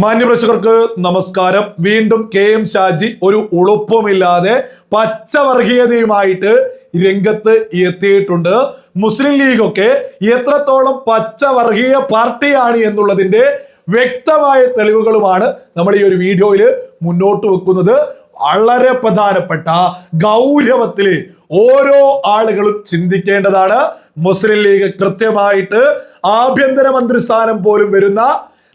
മാന്യപ്രേക്ഷകർക്ക് നമസ്കാരം. വീണ്ടും കെ.എം. ഷാജി ഒരു ഉളുപ്പുമില്ലാതെ പച്ചവർഗീയതയുമായിട്ട് രംഗത്ത് എത്തിയിട്ടുണ്ട്. മുസ്ലിം ലീഗൊക്കെ എത്രത്തോളം പച്ചവർഗീയ പാർട്ടിയാണ് എന്നുള്ളതിന്റെ വ്യക്തമായ തെളിവുകളുമാണ് നമ്മൾ ഈ ഒരു വീഡിയോയിൽ മുന്നോട്ട് വെക്കുന്നത്. വളരെ പ്രധാനപ്പെട്ട ഗൗരവത്തില് ഓരോ ആളുകളും ചിന്തിക്കേണ്ടതാണ്. മുസ്ലിം ലീഗ് കൃത്യമായിട്ട് ആഭ്യന്തരമന്ത്രി സ്ഥാനം പോലും വരുന്ന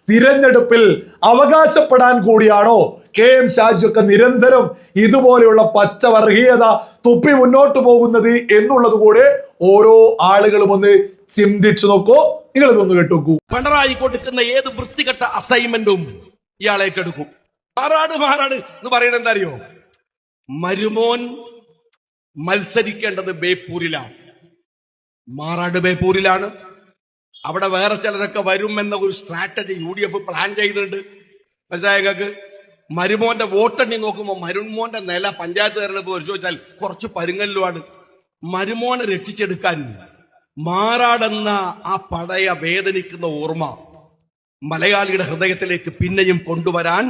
തിരഞ്ഞെടുപ്പിൽ അവകാശപ്പെടാൻ കൂടിയാണോ കെ.എം. ഷാജിയൊക്കെ നിരന്തരം ഇതുപോലെയുള്ള പച്ചവർഗീയത തുപ്പി മുന്നോട്ട് പോകുന്നത് എന്നുള്ളത് കൂടെ ഓരോ ആളുകളും ഒന്ന് ചിന്തിച്ചു നോക്കൂ. നിങ്ങൾ ഇതൊന്ന് കേട്ടുനോക്കൂ. പിണറായി കൊടുക്കുന്ന ഏത് വൃത്തികെട്ട അസൈൻമെന്റും ഇയാളെ എടുക്കും. മാറാട് എന്ന് പറയുന്നത് എന്താ അറിയോ? മരുമോൻ മത്സരിക്കേണ്ടത് ബേപ്പൂരിലാണ്. മാറാട് ബേപ്പൂരിലാണ്. അവിടെ വേറെ ചിലരൊക്കെ വരും എന്ന ഒരു സ്ട്രാറ്റജി UDF പ്ലാൻ ചെയ്തിട്ടുണ്ട്. മനസ്സിലായങ്ങൾക്ക് മരുമോന്റെ വോട്ടെണ്ണി നോക്കുമ്പോൾ മരുമോന്റെ നില പഞ്ചായത്ത് തെരഞ്ഞെടുപ്പ് പരിശോധിച്ചാൽ കുറച്ച് പരുങ്ങല്ലുമാണ്. മരുമോനെ രക്ഷിച്ചെടുക്കാൻ മാറാടെന്ന ആ പഴയ വേദനിക്കുന്ന ഓർമ്മ മലയാളിയുടെ ഹൃദയത്തിലേക്ക് പിന്നെയും കൊണ്ടുവരാൻ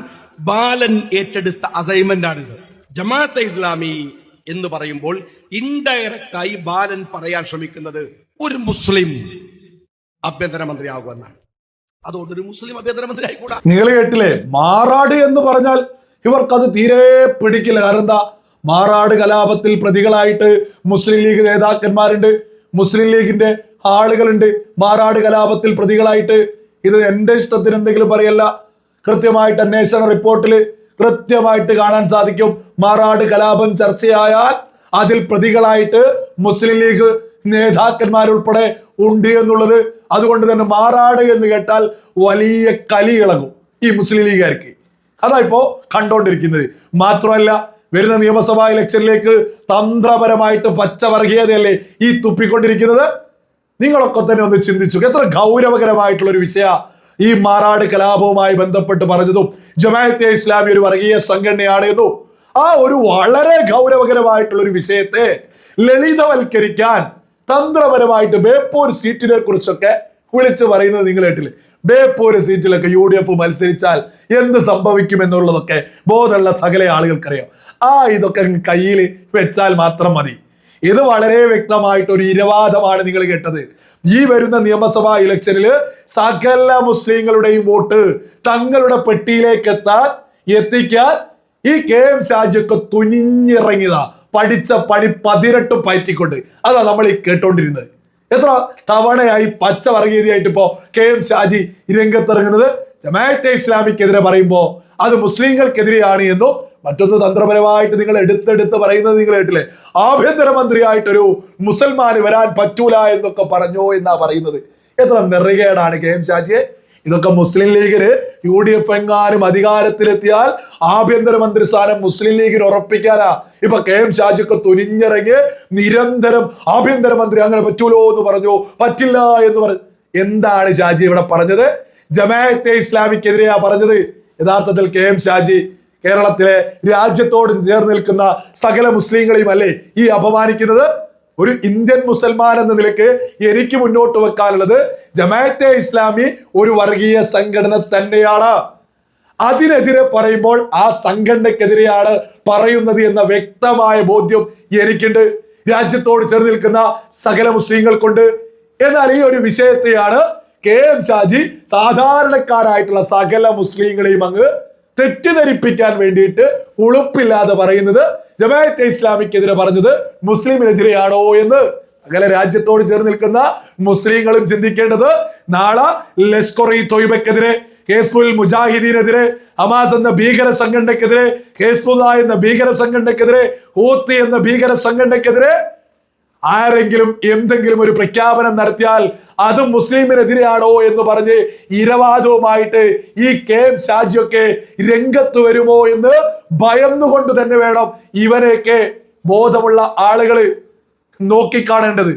ബാലൻ ഏറ്റെടുത്ത അസൈൻമെന്റ് ആണിത്. ജമാഅത്തെ ഇസ്ലാമി എന്ന് പറയുമ്പോൾ ഇൻഡയറക്റ്റായി ബാലൻ പറയാൻ ശ്രമിക്കുന്നത് ഒരു മുസ്ലിം ആഭ്യന്തരമന്ത്രിയാകുമെന്നാണ്. അതുകൊണ്ട് ഒരു മുസ്ലിം ആഭ്യന്തരമന്ത്രി ആയിക്കൂടാ. നിങ്ങൾ കേട്ടില്ലേ? മാറാട് എന്ന് പറഞ്ഞാൽ ഇവർക്കത് തീരെ പിടിക്കില്ല. കാരണം എന്താ? മാറാട് കലാപത്തിൽ പ്രതികളായിട്ട് മുസ്ലിം ലീഗ് നേതാക്കന്മാരുണ്ട്, മുസ്ലിം ലീഗിന്റെ ആളുകളുണ്ട്. മാറാട് കലാപത്തിൽ പ്രതികളായിട്ട് ഇത് എന്റെ ഇഷ്ടത്തിന് എന്തെങ്കിലും പറയല്ല. കൃത്യമായിട്ട് അന്വേഷണ റിപ്പോർട്ടിൽ കൃത്യമായിട്ട് കാണാൻ സാധിക്കും. മാറാട് കലാപം ചർച്ചയായാൽ അതിൽ പ്രതികളായിട്ട് മുസ്ലിം ലീഗ് നേതാക്കന്മാരുൾപ്പെടെ ഉണ്ട് എന്നുള്ളത്. അതുകൊണ്ട് തന്നെ മാറാട് എന്ന് കേട്ടാൽ വലിയ കലി ഇളകും ഈ മുസ്ലിം ലീഗുകാർക്ക്. അതാ ഇപ്പോ കണ്ടോണ്ടിരിക്കുന്നത്. മാത്രമല്ല, വരുന്ന നിയമസഭാ ഇലക്ഷനിലേക്ക് തന്ത്രപരമായിട്ട് പച്ചവർഗീയതയല്ലേ ഈ തുപ്പിക്കൊണ്ടിരിക്കുന്നത്. നിങ്ങളൊക്കെ തന്നെ ഒന്ന് ചിന്തിച്ചു, എത്ര ഗൗരവകരമായിട്ടുള്ള ഒരു വിഷയ ഈ മാറാട് കലാപവുമായി ബന്ധപ്പെട്ട് പറഞ്ഞതും ജമാഅത്തെ ഇസ്ലാമി ഒരു വർഗീയ സംഘടനയാണ് എന്നും ആ ഒരു വളരെ ഗൗരവകരമായിട്ടുള്ള ഒരു വിഷയത്തെ ലളിതവൽക്കരിക്കാൻ തന്ത്രപരമായിട്ട് ബേപ്പൂർ സീറ്റിനെ കുറിച്ചൊക്കെ വിളിച്ചു പറയുന്നത് നിങ്ങൾ കേട്ടില്ലേ? ബേപ്പൂർ സീറ്റിലൊക്കെ UDF മത്സരിച്ചാൽ എന്ത് സംഭവിക്കും എന്നുള്ളതൊക്കെ ബോധമുള്ള സകല ആളുകൾക്കറിയാം. ഇതൊക്കെ കയ്യിൽ വെച്ചാൽ മാത്രം മതി. ഇത് വളരെ വ്യക്തമായിട്ട് ഒരു ഇരവാദമാണ് നിങ്ങൾ കേട്ടത്. ഈ വരുന്ന നിയമസഭാ ഇലക്ഷനിൽ സകല മുസ്ലിങ്ങളുടെയും വോട്ട് തങ്ങളുടെ പെട്ടിയിലേക്ക് എത്തിക്കാൻ ഈ കെ.എം. ഷാജിയൊക്കെ തുനിഞ്ഞിറങ്ങിയതാ. പഠിച്ച പണി 18 പയറ്റിക്കൊണ്ട്. അതാ നമ്മൾ ഈ കേട്ടോണ്ടിരുന്നത്. എത്ര തവണയായി പച്ചവർഗീയതയായിട്ട് ഇപ്പോ കെ.എം. ഷാജി രംഗത്തിറങ്ങുന്നത്. ജമാഅത്തെ ഇസ്ലാമിക്കെതിരെ പറയുമ്പോ അത് മുസ്ലിങ്ങൾക്കെതിരെയാണ് എന്നും മറ്റൊന്ന് തന്ത്രപരമായിട്ട് നിങ്ങൾ എടുത്തെടുത്ത് പറയുന്നത് നിങ്ങൾ കേട്ടില്ലേ? ആഭ്യന്തരമന്ത്രിയായിട്ടൊരു മുസൽമാന് വരാൻ പറ്റൂല എന്നൊക്കെ പറഞ്ഞോ എന്നാ പറയുന്നത്. എത്ര നെറുകേടാണ് കെ.എം. ഷാജിയെ. ഇതൊക്കെ മുസ്ലിം ലീഗിന് UDF എങ്ങാനും അധികാരത്തിലെത്തിയാൽ ആഭ്യന്തരമന്ത്രി സ്ഥാനം മുസ്ലിം ലീഗിന് ഉറപ്പിക്കാനാ ഇപ്പൊ കെ.എം. ഷാജിയൊക്കെ തുനിഞ്ഞിറങ്ങി നിരന്തരം ആഭ്യന്തരമന്ത്രി അങ്ങനെ പറ്റൂലോ എന്ന് പറഞ്ഞു, പറ്റില്ല എന്ന് പറഞ്ഞു. എന്താണ് ഷാജി ഇവിടെ പറഞ്ഞത്? ജമാഅത്തെ ഇസ്ലാമിക്കെതിരെയാ പറഞ്ഞത്. യഥാർത്ഥത്തിൽ കെ.എം. ഷാജി കേരളത്തിലെ രാജ്യത്തോട് ചേർന്ന് നിൽക്കുന്ന സകല മുസ്ലിങ്ങളെയും അല്ലേ ഈ അപമാനിക്കുന്നത്? ഒരു ഇന്ത്യൻ മുസൽമാൻ എന്ന നിലയ്ക്ക് എനിക്ക് മുന്നോട്ട് വെക്കാനുള്ളത് ജമാഅത്തെ ഇസ്ലാമി ഒരു വർഗീയ സംഘടന തന്നെയാണ്. അതിനെതിരെ പറയുമ്പോൾ ആ സംഘടനക്കെതിരെയാണ് പറയുന്നത് എന്ന വ്യക്തമായ ബോധ്യം എനിക്കുണ്ട്. രാജ്യത്തോട് ചേർന്ന് നിൽക്കുന്ന സകല മുസ്ലിങ്ങൾക്കുണ്ട്. എന്നാൽ ഈ ഒരു വിഷയത്തെയാണ് കെ.എം. ഷാജി സാധാരണക്കാരായിട്ടുള്ള സകല മുസ്ലിങ്ങളെയും അങ്ങ് തെറ്റിദ്ധരിപ്പിക്കാൻ വേണ്ടിയിട്ട് ഉളുപ്പില്ലാതെ പറയുന്നത് ജമാഅത്തെ ഇസ്ലാമിക്കെതിരെ പറഞ്ഞത് മുസ്ലിമിനെതിരെയാണോ എന്ന്. അങ്ങനെ രാജ്യത്തോട് ചേർന്ന് നിൽക്കുന്ന മുസ്ലിങ്ങളും ചിന്തിക്കേണ്ടത് നാളെ ലഷ്കർ-ഇ തൊയ്ബക്കെതിരെ, ഹിസ്ബുൽ മുജാഹിദീനെതിരെ, ഹമാസ് എന്ന ഭീകര സംഘടനക്കെതിരെ, ഹിസ്ബുല്ല എന്ന ഭീകര സംഘടനക്കെതിരെ, ഹൂത്തി എന്ന ഭീകര സംഘടനക്കെതിരെ ആരെങ്കിലും എന്തെങ്കിലും ഒരു പ്രഖ്യാപനം നടത്തിയാൽ അത് മുസ്ലിമിനെതിരെയാണോ എന്ന് പറഞ്ഞ് ഇരവാദവുമായിട്ട് ഈ കെ.എം. ഷാജിയൊക്കെ രംഗത്ത് വരുമോ എന്ന് ഭയന്നുകൊണ്ട് തന്നെ വേണം ഇവനെയൊക്കെ ബോധമുള്ള ആളുകള് നോക്കിക്കാണേണ്ടത്.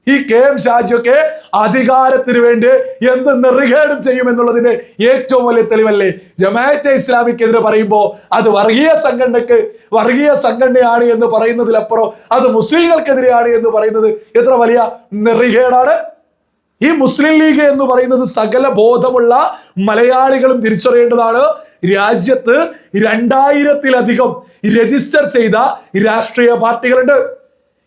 ഈ കെ.എം. ഷാജിയൊക്കെ അധികാരത്തിന് വേണ്ടി എന്ത് നെറുകേടും ചെയ്യുമെന്നുള്ളതിന്റെ ഏറ്റവും വലിയ തെളിവല്ലേ? ജമാഅത്തെ ഇസ്ലാമിക്കെതിരെ പറയുമ്പോ അത് വർഗീയ സംഘടനയാണ് എന്ന് പറയുന്നതിലപ്പുറം അത് മുസ്ലിങ്ങൾക്കെതിരെയാണ് എന്ന് പറയുന്നത് എത്ര വലിയ നെറുകേടാണ്. ഈ മുസ്ലിം ലീഗ് എന്ന് പറയുന്നത് സകല ബോധമുള്ള മലയാളികളും തിരിച്ചറിയേണ്ടതാണ്. രാജ്യത്ത് 2000-ലധികം രജിസ്റ്റർ ചെയ്ത രാഷ്ട്രീയ പാർട്ടികളുണ്ട്.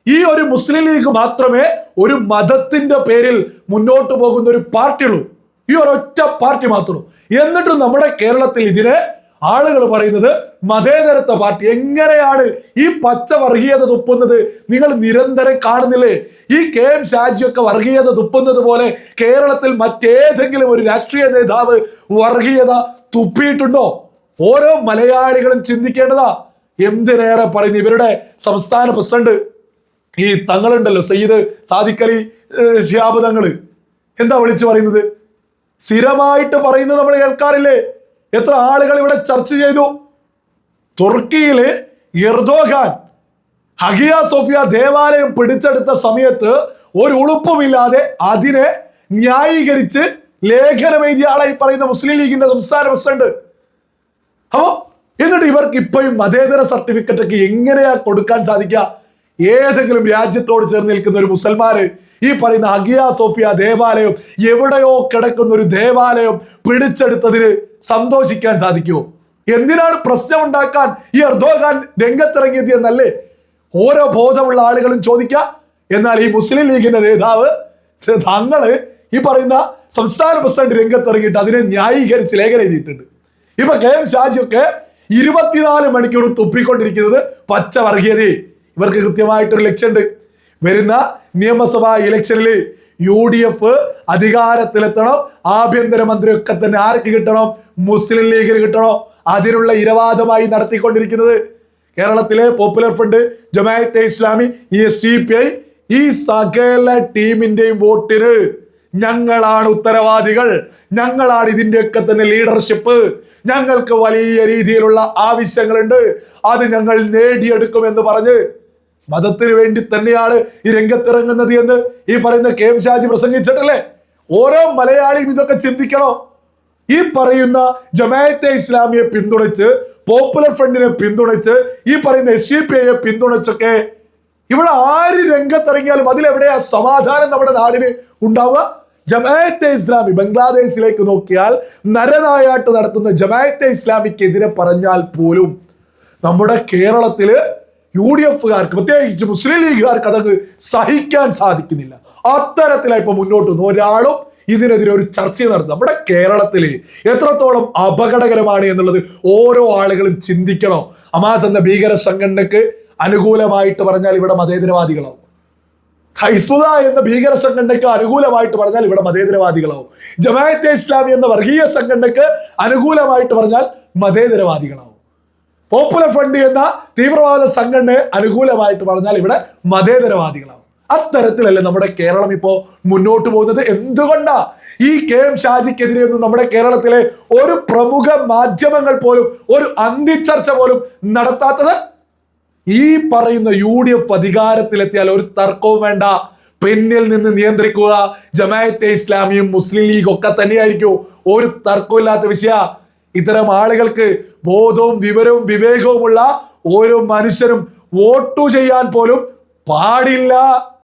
ഈ ഒരു മുസ്ലിം ലീഗ് മാത്രമേ ഒരു മതത്തിന്റെ പേരിൽ മുന്നോട്ട് പോകുന്ന ഒരു പാർട്ടിയുള്ളൂ. ഈ ഒരൊറ്റ പാർട്ടി മാത്രം. എന്നിട്ടും നമ്മുടെ കേരളത്തിൽ ഇതിനെ ആളുകൾ പറയുന്നത് മതേതരത്വ പാർട്ടി. എങ്ങനെയാണ് ഈ പച്ച വർഗീയത തുപ്പുന്നത് നിങ്ങൾ നിരന്തരം കാണുന്നില്ലേ? ഈ KM ഷാജിയൊക്കെ വർഗീയത തുപ്പുന്നത് പോലെ കേരളത്തിൽ മറ്റേതെങ്കിലും ഒരു രാഷ്ട്രീയ നേതാവ് വർഗീയത തുപ്പിയിട്ടുണ്ടോ? ഓരോ മലയാളികളും ചിന്തിക്കേണ്ടതാ. എന്തിനേറെ പറയുന്നു ഇവരുടെ സംസ്ഥാന പ്രസിഡന്റ് ഈ തങ്ങളുണ്ടല്ലോ, സയ്യിദ് സാദിഖ് അലി ശിഹാബ് തങ്ങള് എന്താ വിളിച്ചു പറയുന്നത്? സ്ഥിരമായിട്ട് പറയുന്നത് നമ്മൾ കേൾക്കാറില്ലേ? എത്ര ആളുകൾ ഇവിടെ ചർച്ച ചെയ്തു. തുർക്കിയില് എർദോഗാൻ ഹഗിയ സോഫിയ ദേവാലയം പിടിച്ചെടുത്ത സമയത്ത് ഒരു ഉളുപ്പുമില്ലാതെ അതിനെ ന്യായീകരിച്ച് ലേഖനം എഴുതിയ ആളായി പറയുന്ന മുസ്ലിം ലീഗിന്റെ സംസ്ഥാന പ്രസിഡന്റ്. അപ്പോ എന്നിട്ട് ഇവർക്ക് ഇപ്പോഴും മതേതര സർട്ടിഫിക്കറ്റ് ഒക്കെ എങ്ങനെയാ കൊടുക്കാൻ സാധിക്കുക? ഏതെങ്കിലും രാജ്യത്തോട് ചേർന്ന് നിൽക്കുന്ന ഒരു മുസൽമാന് ഈ പറയുന്ന ഹഗിയ സോഫിയ ദേവാലയം, എവിടെയോ കിടക്കുന്ന ഒരു ദേവാലയം പിടിച്ചെടുത്തതിന് സന്തോഷിക്കാൻ സാധിക്കുമോ? എന്തിനാണ് പ്രശ്നം ഉണ്ടാക്കാൻ ഈ എർദോഗാൻ രംഗത്തിറങ്ങിയത് എന്നല്ലേ ഓരോ ബോധമുള്ള ആളുകളും ചോദിക്കുക. എന്നാൽ ഈ മുസ്ലിം ലീഗിന്റെ നേതാവ് തങ്ങള് ഈ പറയുന്ന സംസ്ഥാന പ്രസിഡന്റ് രംഗത്തിറങ്ങിയിട്ട് അതിനെ ന്യായീകരിച്ച് ലേഖനം എഴുതിയിട്ടുണ്ട്. ഇപ്പൊ KM ഷാജിയൊക്കെ 24 മണിക്കൂർ തുപ്പിക്കൊണ്ടിരിക്കുന്നത് പച്ച വർഗീയതയെ. ഇവർക്ക് കൃത്യമായിട്ടൊരു ലക്ഷ്യമുണ്ട്. വരുന്ന നിയമസഭാ ഇലക്ഷനിൽ UDF അധികാരത്തിലെത്തണം. ആഭ്യന്തരമന്ത്രിയൊക്കെ തന്നെ ആർക്ക് കിട്ടണം? മുസ്ലിം ലീഗിന് കിട്ടണം. അതിനുള്ള ഇരവാദമായി നടത്തിക്കൊണ്ടിരിക്കുന്നത് കേരളത്തിലെ popular front, Jamaat-e Islami, SDPI, ഈ സകല ടീമിന്റെയും വോട്ടിന് ഞങ്ങളാണ് ഉത്തരവാദികൾ, ഞങ്ങളാണ് ഇതിന്റെയൊക്കെ തന്നെ ലീഡർഷിപ്പ്, ഞങ്ങൾക്ക് വലിയ രീതിയിലുള്ള ആവശ്യങ്ങളുണ്ട്, അത് ഞങ്ങൾ നേടിയെടുക്കുമെന്ന് പറഞ്ഞ് മതത്തിന് വേണ്ടി തന്നെയാണ് ഈ രംഗത്തിറങ്ങുന്നത് എന്ന് ഈ പറയുന്ന KM ഷാജി പ്രസംഗിച്ചിട്ടല്ലേ? ഓരോ മലയാളിയും ഇതൊക്കെ ചിന്തിക്കണോ? ഈ പറയുന്ന ജമാഅത്തെ ഇസ്ലാമിയെ പിന്തുണച്ച്, പോപ്പുലർ ഫ്രണ്ടിനെ പിന്തുണച്ച്, ഈ പറയുന്ന SDPIയെ പിന്തുണച്ചൊക്കെ ഇവിടെ ആര് രംഗത്തിറങ്ങിയാലും അതിലെവിടെയാ സമാധാനം നമ്മുടെ നാടിന് ഉണ്ടാവുക? ജമാഅത്തെ ഇസ്ലാമി ബംഗ്ലാദേശിലേക്ക് നോക്കിയാൽ നരനായാട്ട് നടത്തുന്ന ജമാഅത്തെ ഇസ്ലാമിക്കെതിരെ പറഞ്ഞാൽ പോലും നമ്മുടെ കേരളത്തില് UDFകാർക്ക്, പ്രത്യേകിച്ച് മുസ്ലിം ലീഗുകാർക്ക് അതങ്ങ് സഹിക്കാൻ സാധിക്കുന്നില്ല. അത്തരത്തിലായി ഇപ്പൊ മുന്നോട്ട് വന്നു. ഒരാളും ഇതിനെതിരെ ഒരു ചർച്ച നടത്തും. നമ്മുടെ കേരളത്തില് എത്രത്തോളം അപകടകരമാണ് എന്നുള്ളത് ഓരോ ആളുകളും ചിന്തിക്കണോ? ഹമാസ് എന്ന ഭീകര സംഘടനക്ക് അനുകൂലമായിട്ട് പറഞ്ഞാൽ ഇവിടെ മതേതരവാദികളാവും. ഹൈസ്ബുദ എന്ന ഭീകര സംഘടനയ്ക്ക് അനുകൂലമായിട്ട് പറഞ്ഞാൽ ഇവിടെ മതേതരവാദികളാവും. ജമാഅത്തെ ഇസ്ലാമി എന്ന വർഗീയ സംഘടനയ്ക്ക് അനുകൂലമായിട്ട് പറഞ്ഞാൽ മതേതരവാദികളാവും. പോപ്പുലർ ഫ്രണ്ട് എന്ന തീവ്രവാദ സംഘടനയെ അനുകൂലമായിട്ട് പറഞ്ഞാൽ ഇവിടെ മതേതരവാദികളാവും. അത്തരത്തിലല്ലേ നമ്മുടെ കേരളം ഇപ്പോ മുന്നോട്ട് പോകുന്നത്? എന്തുകൊണ്ടാ ഈ KM ഷാജിക്കെതിരെ ഒന്നും നമ്മുടെ കേരളത്തിലെ ഒരു പ്രമുഖ മാധ്യമങ്ങൾ പോലും ഒരു അന്തിച്ചർച്ച പോലും നടത്താത്തത്? ഈ പറയുന്ന UDF അധികാരത്തിലെത്തിയാൽ ഒരു തർക്കവും വേണ്ട, പിന്നിൽ നിന്ന് നിയന്ത്രിക്കുക ജമാഅത്തെ ഇസ്ലാമിയും മുസ്ലിം ലീഗും ഒക്കെ തന്നെയായിരിക്കും. ഒരു തർക്കമില്ലാത്ത വിഷയ. ഇത്തരം ആളുകൾക്ക് ബോധവും വിവരവും വിവേകവുമുള്ള ഓരോ മനുഷ്യരും വോട്ടു ചെയ്യാൻ പോലും പാടില്ല.